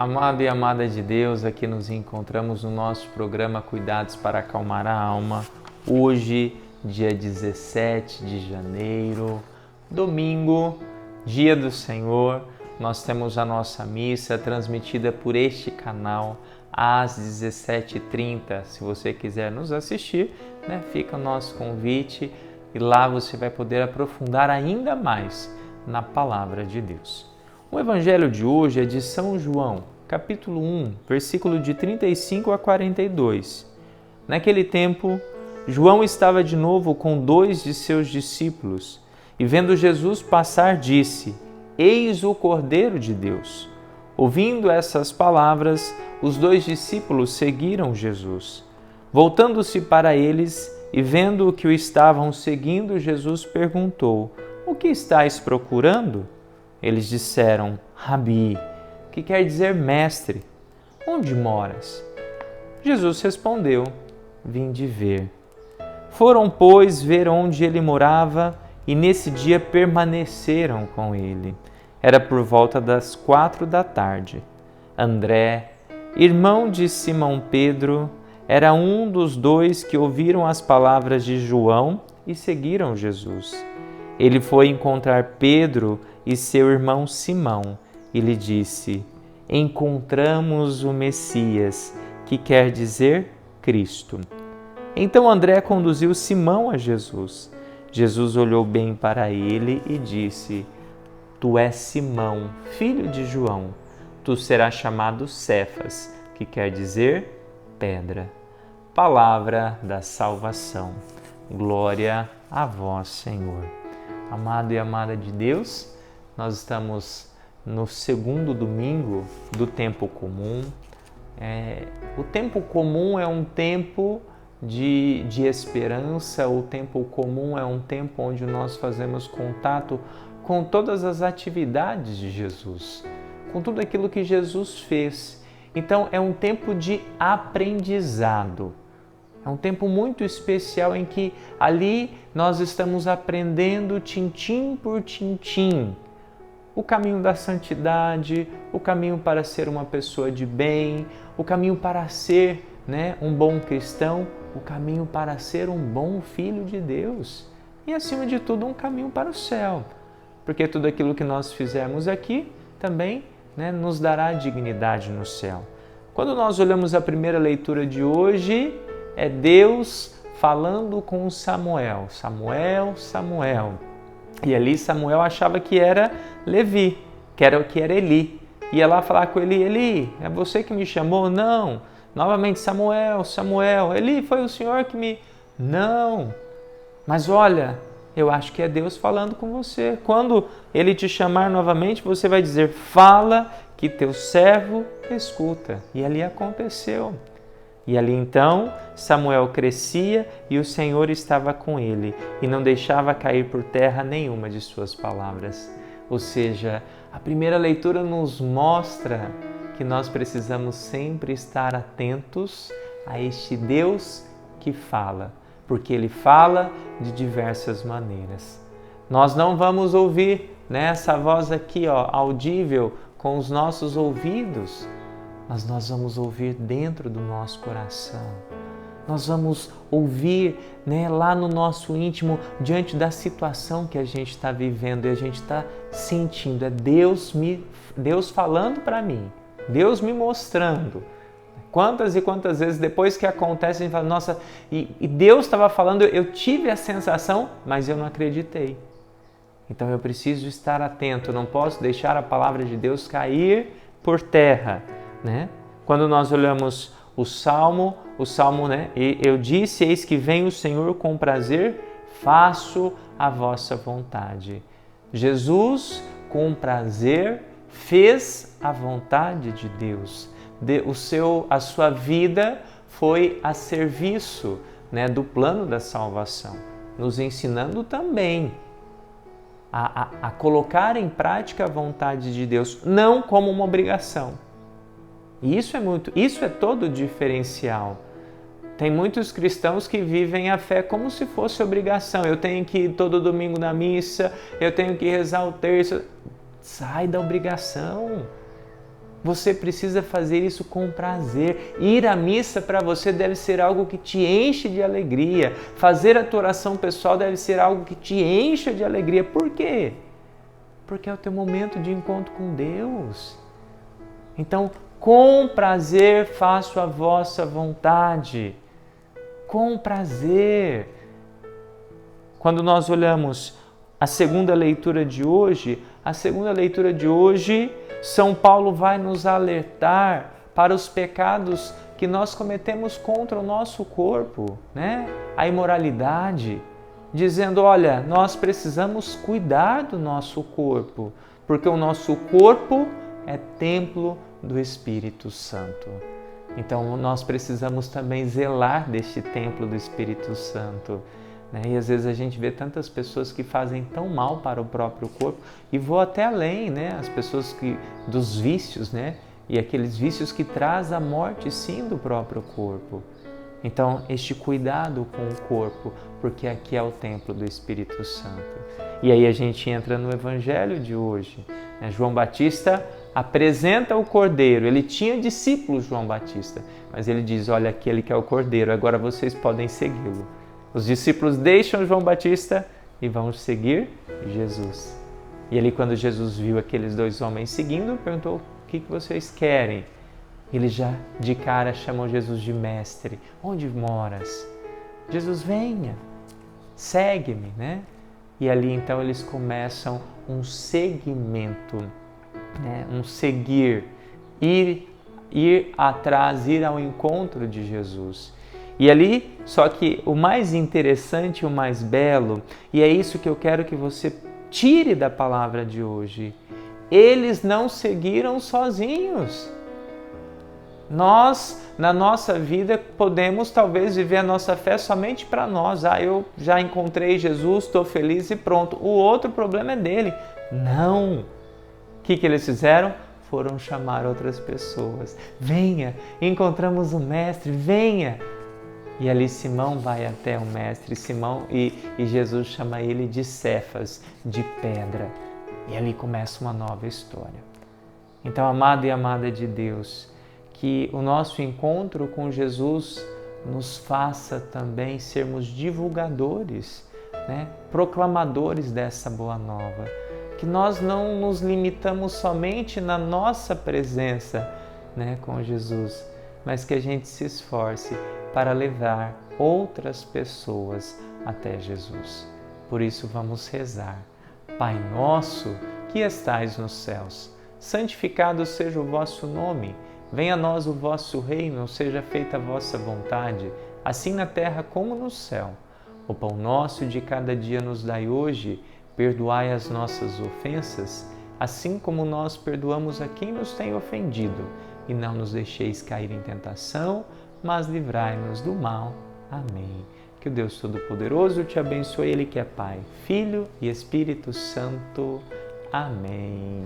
Amado e amada de Deus, aqui nos encontramos no nosso programa Cuidados para Acalmar a Alma. Hoje, dia 17 de janeiro, domingo, dia do Senhor, nós temos a nossa missa transmitida por este canal às 17h30. Se você quiser nos assistir, fica o nosso convite e lá você vai poder aprofundar ainda mais na Palavra de Deus. O evangelho de hoje é de São João, capítulo 1, versículo de 35 a 42. Naquele tempo, João estava de novo com 2 de seus discípulos e, vendo Jesus passar, disse: Eis o Cordeiro de Deus. Ouvindo essas palavras, os 2 discípulos seguiram Jesus. Voltando-se para eles e vendo que o estavam seguindo, Jesus perguntou: O que estáis procurando? Eles disseram: Rabi, que quer dizer mestre, onde moras? Jesus respondeu: Vinde ver. Foram, pois, ver onde ele morava e nesse dia permaneceram com ele. Era por volta das 4 da tarde. André, irmão de Simão Pedro, era um dos 2 que ouviram as palavras de João e seguiram Jesus. Ele foi encontrar Pedro e seu irmão Simão e lhe disse: Encontramos o Messias, que quer dizer Cristo. Então André conduziu Simão a Jesus. Jesus olhou bem para ele e disse: Tu és Simão, filho de João. Tu serás chamado Cefas, que quer dizer pedra. Palavra da salvação. Glória a vós, Senhor. Amado e amada de Deus, nós estamos no segundo domingo do tempo comum. O tempo comum é um tempo de esperança, o tempo comum é um tempo onde nós fazemos contato com todas as atividades de Jesus, com tudo aquilo que Jesus fez. Então é um tempo de aprendizado. É um tempo muito especial em que ali nós estamos aprendendo tintim por tintim o caminho da santidade, o caminho para ser uma pessoa de bem, o caminho para ser um bom cristão, o caminho para ser um bom filho de Deus e, acima de tudo, um caminho para o céu. Porque tudo aquilo que nós fizermos aqui também nos dará dignidade no céu. Quando nós olhamos a primeira leitura de hoje, é Deus falando com Samuel. Samuel. E ali Samuel achava que era Levi, que era Eli. Ia lá falar com ele: Eli, é você que me chamou? Não. Novamente, Samuel. Eli, foi o Senhor que me... Não. Mas olha, eu acho que é Deus falando com você. Quando ele te chamar novamente, você vai dizer: fala que teu servo escuta. E ali aconteceu. E ali então Samuel crescia e o Senhor estava com ele e não deixava cair por terra nenhuma de suas palavras. Ou seja, a primeira leitura nos mostra que nós precisamos sempre estar atentos a este Deus que fala, porque Ele fala de diversas maneiras. Nós não vamos ouvir essa voz aqui audível com os nossos ouvidos, mas nós vamos ouvir dentro do nosso coração. Nós vamos ouvir lá no nosso íntimo, diante da situação que a gente está vivendo e a gente está sentindo. É Deus falando para mim, Deus me mostrando. Quantas e quantas vezes depois que acontece, a gente fala: nossa, e Deus estava falando, eu tive a sensação, mas eu não acreditei. Então eu preciso estar atento, não posso deixar a palavra de Deus cair por terra. Quando nós olhamos o Salmo, e eu disse: eis que vem o Senhor com prazer, faço a vossa vontade. Jesus, com prazer, fez a vontade de Deus. A sua vida foi a serviço do plano da salvação, nos ensinando também a colocar em prática a vontade de Deus, não como uma obrigação. E isso é todo o diferencial. Tem muitos cristãos que vivem a fé como se fosse obrigação. Eu tenho que ir todo domingo na missa, eu tenho que rezar o terço. Sai da obrigação. Você precisa fazer isso com prazer. Ir à missa para você deve ser algo que te enche de alegria. Fazer a tua oração pessoal deve ser algo que te encha de alegria. Por quê? Porque é o teu momento de encontro com Deus. Então, com prazer faço a vossa vontade. Com prazer. Quando nós olhamos a segunda leitura de hoje, São Paulo vai nos alertar para os pecados que nós cometemos contra o nosso corpo, né? A imoralidade, dizendo, olha, nós precisamos cuidar do nosso corpo, porque o nosso corpo é templo do Espírito Santo. Então, nós precisamos também zelar deste templo do Espírito Santo. E às vezes a gente vê tantas pessoas que fazem tão mal para o próprio corpo, e vou até além, né? As pessoas dos vícios, né? E aqueles vícios que trazem a morte, sim, do próprio corpo. Então, este cuidado com o corpo, porque aqui é o templo do Espírito Santo. E aí a gente entra no Evangelho de hoje. João Batista apresenta o Cordeiro. Ele tinha discípulos, João Batista, mas ele diz, olha, aquele que é o Cordeiro, agora vocês podem segui-lo. Os discípulos deixam João Batista e vão seguir Jesus. E ali, quando Jesus viu aqueles dois homens seguindo, perguntou, o que vocês querem? Ele já de cara chamou Jesus de mestre. Onde moras? Jesus, venha, segue-me, né? E ali então eles começam um seguimento, né? Um seguir, ir atrás, ir ao encontro de Jesus. E ali, só que o mais interessante, o mais belo, e é isso que eu quero que você tire da palavra de hoje, eles não seguiram sozinhos. Nós, na nossa vida, podemos talvez viver a nossa fé somente para nós. Eu já encontrei Jesus, estou feliz e pronto. O outro problema é dele. Não! O que eles fizeram? Foram chamar outras pessoas. Venha, encontramos o Mestre, venha! E ali Simão vai até o Mestre, e Jesus chama ele de Cefas, de pedra. E ali começa uma nova história. Então, amado e amada de Deus, que o nosso encontro com Jesus nos faça também sermos divulgadores, né? Proclamadores dessa boa nova. Que nós não nos limitamos somente na nossa presença, né, com Jesus, mas que a gente se esforce para levar outras pessoas até Jesus. Por isso vamos rezar. Pai nosso, que estais nos céus, santificado seja o vosso nome. Venha a nós o vosso reino, seja feita a vossa vontade, assim na terra como no céu. O pão nosso de cada dia nos dai hoje, perdoai as nossas ofensas, assim como nós perdoamos a quem nos tem ofendido, e não nos deixeis cair em tentação, mas livrai-nos do mal. Amém. Que o Deus Todo-Poderoso te abençoe, Ele que é Pai, Filho e Espírito Santo. Amém.